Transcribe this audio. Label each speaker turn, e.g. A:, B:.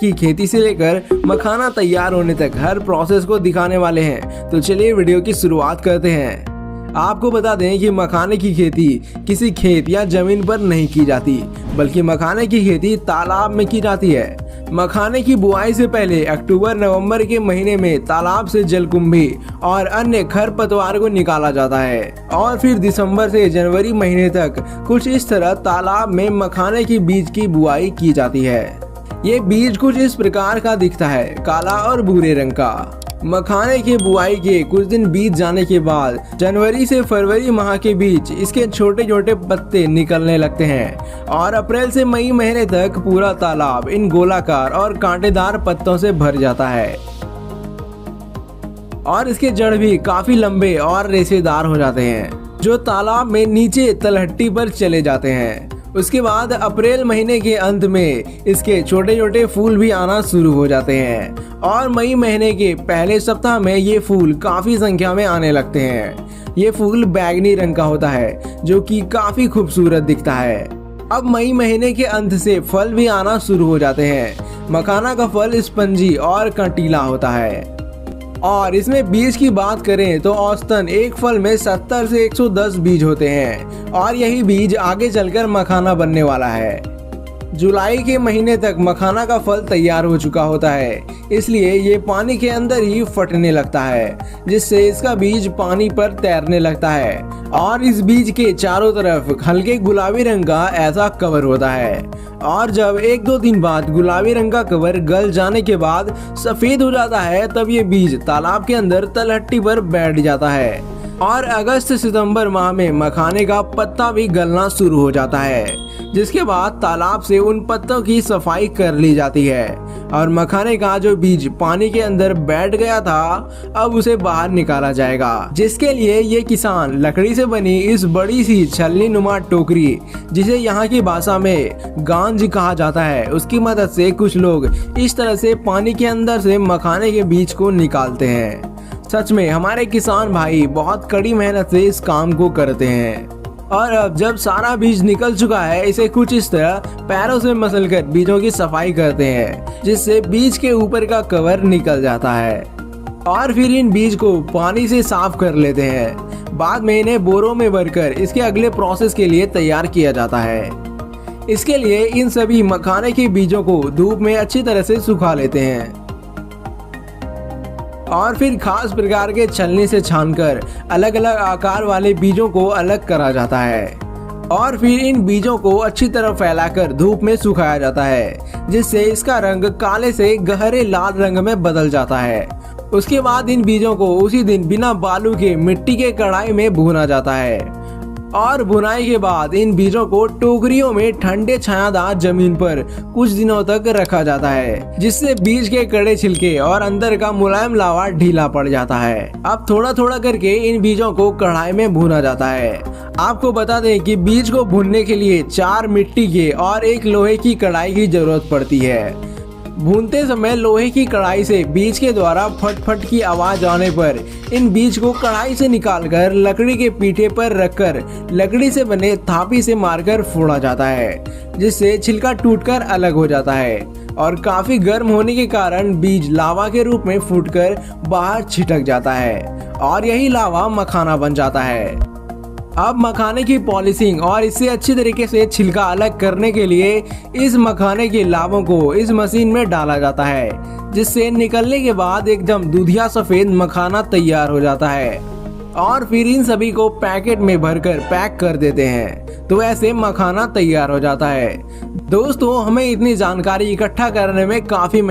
A: की खेती से लेकर मखाना तैयार होने तक हर प्रोसेस को दिखाने वाले हैं। तो चलिए वीडियो की शुरुआत करते हैं। आपको बता दें कि मखाने की खेती किसी खेत या जमीन पर नहीं की जाती, बल्कि मखाने की खेती तालाब में की जाती है। मखाने की बुआई से पहले अक्टूबर नवंबर के महीने में तालाब से जलकुंभी और अन्य खरपतवार को निकाला जाता है और फिर दिसंबर से जनवरी महीने तक कुछ इस तरह तालाब में मखाने की बीज की बुआई की जाती है। ये बीज कुछ इस प्रकार का दिखता है, काला और भूरे रंग का। मखाने की बुआई के कुछ दिन बीत जाने के बाद जनवरी से फरवरी माह के बीच इसके छोटे छोटे पत्ते निकलने लगते हैं और अप्रैल से मई महीने तक पूरा तालाब इन गोलाकार और कांटेदार पत्तों से भर जाता है और इसके जड़ भी काफी लंबे और रेशेदार हो जाते हैं, जो तालाब में नीचे तलहटी पर चले जाते हैं। उसके बाद अप्रैल महीने के अंत में इसके छोटे छोटे फूल भी आना शुरू हो जाते हैं और मई महीने के पहले सप्ताह में ये फूल काफी संख्या में आने लगते हैं। ये फूल बैंगनी रंग का होता है, जो कि काफी खूबसूरत दिखता है। अब मई महीने के अंत से फल भी आना शुरू हो जाते हैं। मखाना का फल स्पंजी और कंटीला होता है और इसमें बीज की बात करें तो औसतन एक फल में 70 से 110 बीज होते हैं और यही बीज आगे चलकर मखाना बनने वाला है। जुलाई के महीने तक मखाना का फल तैयार हो चुका होता है, इसलिए ये पानी के अंदर ही फटने लगता है, जिससे इसका बीज पानी पर तैरने लगता है और इस बीज के चारों तरफ हल्के गुलाबी रंग का ऐसा कवर होता है और जब 1-2 दिन बाद गुलाबी रंग का कवर गल जाने के बाद सफेद हो जाता है, तब ये बीज तालाब के अंदर तलहटी पर बैठ जाता है और अगस्त सितंबर माह में मखाने का पत्ता भी गलना शुरू हो जाता है, जिसके बाद तालाब से उन पत्तों की सफाई कर ली जाती है और मखाने का जो बीज पानी के अंदर बैठ गया था अब उसे बाहर निकाला जाएगा, जिसके लिए ये किसान लकड़ी से बनी इस बड़ी सी छलनी नुमा टोकरी, जिसे यहाँ की भाषा में गांज कहा जाता है, उसकी मदद से कुछ लोग इस तरह से पानी के अंदर से मखाने के बीज को निकालते हैं। सच में हमारे किसान भाई बहुत कड़ी मेहनत से इस काम को करते हैं। और अब जब सारा बीज निकल चुका है, इसे कुछ इस तरह पैरों से मसलकर बीजों की सफाई करते हैं, जिससे बीज के ऊपर का कवर निकल जाता है और फिर इन बीज को पानी से साफ कर लेते हैं। बाद में इन्हें बोरों में भरकर इसके अगले प्रोसेस के लिए तैयार किया जाता है। इसके लिए इन सभी मखाने के बीजों को धूप में अच्छी तरह से सुखा लेते हैं और फिर खास प्रकार के छलनी से छानकर अलग अलग आकार वाले बीजों को अलग करा जाता है और फिर इन बीजों को अच्छी तरह फैलाकर धूप में सुखाया जाता है, जिससे इसका रंग काले से गहरे लाल रंग में बदल जाता है। उसके बाद इन बीजों को उसी दिन बिना बालू के मिट्टी के कढ़ाई में भुना जाता है और भुनाई के बाद इन बीजों को टोकरियों में ठंडे छायादार जमीन पर कुछ दिनों तक रखा जाता है, जिससे बीज के कड़े छिलके और अंदर का मुलायम लावा ढीला पड़ जाता है। अब थोड़ा थोड़ा करके इन बीजों को कढ़ाई में भुना जाता है। आपको बता दें कि बीज को भुनने के लिए 4 मिट्टी के और 1 लोहे की कढ़ाई की जरूरत पड़ती है। भूनते समय लोहे की कढ़ाई से बीज के द्वारा फट फट की आवाज आने पर इन बीज को कढ़ाई से निकालकर लकड़ी के पीठे पर रखकर लकड़ी से बने थापी से मारकर फोड़ा जाता है, जिससे छिलका टूटकर अलग हो जाता है और काफी गर्म होने के कारण बीज लावा के रूप में फूटकर बाहर छिटक जाता है और यही लावा मखाना बन जाता है। अब मखाने की पॉलिशिंग और इससे अच्छी तरीके से छिलका अलग करने के लिए इस मखाने के लावों को इस मशीन में डाला जाता है, जिससे निकलने के बाद एकदम दूधिया सफेद मखाना तैयार हो जाता है और फिर इन सभी को पैकेट में भरकर पैक कर देते हैं, तो ऐसे मखाना तैयार हो जाता है। दोस्तों, हमें इतनी जानकारी इकट्ठा करने में काफी